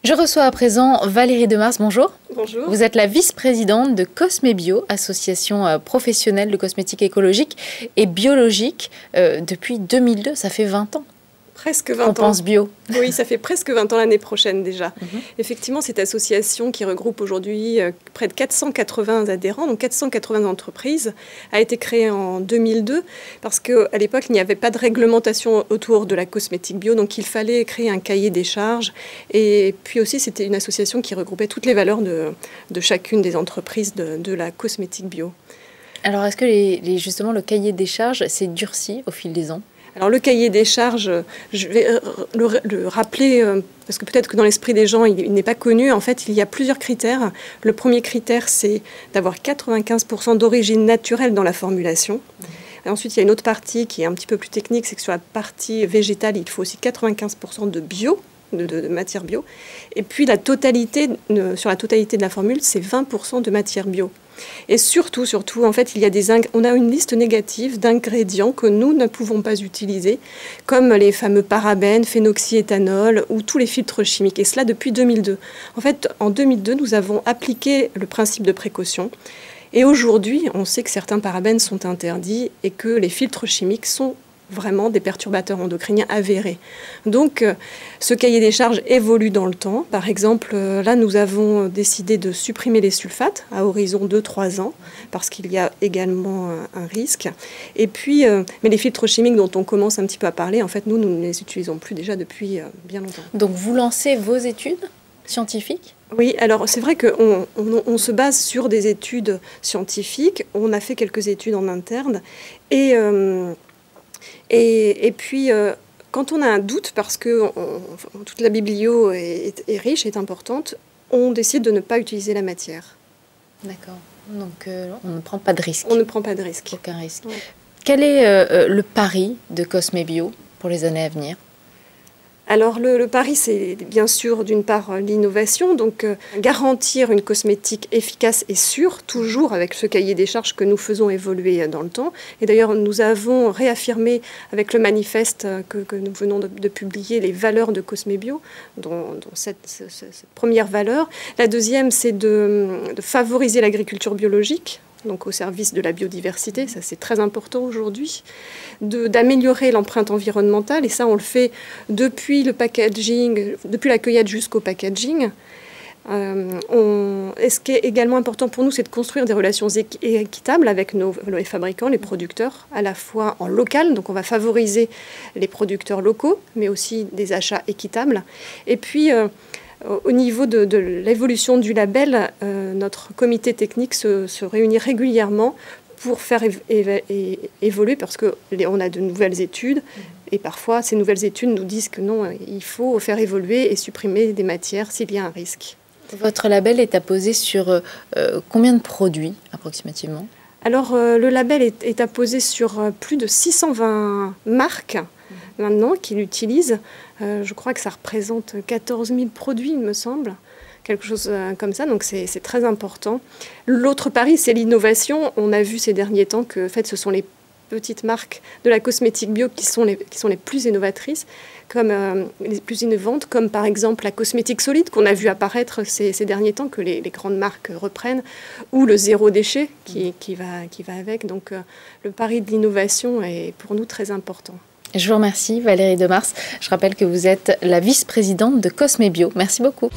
Je reçois à présent Valérie Demars, bonjour. Bonjour. Vous êtes la vice-présidente de Cosmebio, association professionnelle de cosmétiques écologiques et biologiques depuis 2002, ça fait 20 ans. Presque 20 ans. On pense bio. Oui, ça fait presque 20 ans l'année prochaine déjà. Effectivement, cette association qui regroupe aujourd'hui près de 480 adhérents, donc 480 entreprises, a été créée en 2002 parce qu'à l'époque, il n'y avait pas de réglementation autour de la cosmétique bio, donc il fallait créer un cahier des charges. Et puis aussi, c'était une association qui regroupait toutes les valeurs de chacune des entreprises de la cosmétique bio. Alors, est-ce que justement le cahier des charges s'est durci au fil des ans ? Alors le cahier des charges, je vais le rappeler, parce que peut-être que dans l'esprit des gens, il n'est pas connu. En fait, il y a plusieurs critères. Le premier critère, c'est d'avoir 95% d'origine naturelle dans la formulation. Et ensuite, il y a une autre partie qui est un petit peu plus technique, c'est que sur la partie végétale, il faut aussi 95% de bio, de matière bio. Et puis la totalité, sur la totalité de la formule, c'est 20% de matière bio. Et surtout, en fait, on a une liste négative d'ingrédients que nous ne pouvons pas utiliser, comme les fameux parabènes, phénoxyéthanol ou tous les filtres chimiques. Et cela depuis 2002. En fait, en 2002, nous avons appliqué le principe de précaution. Et aujourd'hui, on sait que certains parabènes sont interdits et que les filtres chimiques sont vraiment des perturbateurs endocriniens avérés. Donc, ce cahier des charges évolue dans le temps. Par exemple, là, nous avons décidé de supprimer les sulfates à horizon 2-3 ans, parce qu'il y a également un risque. Et puis, mais les filtres chimiques dont on commence un petit peu à parler, en fait, nous ne les utilisons plus déjà depuis bien longtemps. Donc, vous lancez vos études scientifiques ? Oui, alors c'est vrai qu'on se base sur des études scientifiques. On a fait quelques études en interne et puis, quand on a un doute, parce que toute la biblio est riche, est importante, on décide de ne pas utiliser la matière. D'accord. Donc, on ne prend pas de risque. On ne prend pas de risque. Aucun risque. Ouais. Quel est le pari de Cosmebio pour les années à venir ? Alors le pari, c'est bien sûr d'une part l'innovation, donc garantir une cosmétique efficace et sûre, toujours avec ce cahier des charges que nous faisons évoluer dans le temps. Et d'ailleurs, nous avons réaffirmé avec le manifeste que nous venons de publier les valeurs de Cosmebio, dont cette première valeur. La deuxième, c'est de favoriser l'agriculture biologique, donc au service de la biodiversité, ça c'est très important aujourd'hui, d'améliorer l'empreinte environnementale, et ça on le fait depuis le packaging, depuis la cueillette jusqu'au packaging. Et ce qui est également important pour nous, c'est de construire des relations équitables avec les fabricants, les producteurs, à la fois en local, donc on va favoriser les producteurs locaux, mais aussi des achats équitables. Et puis, au niveau de l'évolution du label, notre comité technique se réunit régulièrement pour faire évoluer, parce qu'on a de nouvelles études, et parfois ces nouvelles études nous disent que non, il faut faire évoluer et supprimer des matières s'il y a un risque. Votre label est apposé sur combien de produits approximativement ? Alors le label est apposé sur plus de 620 marques maintenant qui l'utilisent. Je crois que ça représente 14 000 produits, il me semble, quelque chose comme ça, donc c'est très important. L'autre pari, c'est l'innovation. On a vu ces derniers temps que en fait, ce sont les petites marques de la cosmétique bio qui sont les plus innovatrices, les plus innovantes, comme par exemple la cosmétique solide qu'on a vu apparaître ces derniers temps, que les grandes marques reprennent, ou le zéro déchet qui va avec. Donc le pari de l'innovation est pour nous très important. Je vous remercie Valérie Demars. Je rappelle que vous êtes la vice-présidente de Cosmebio. Merci beaucoup.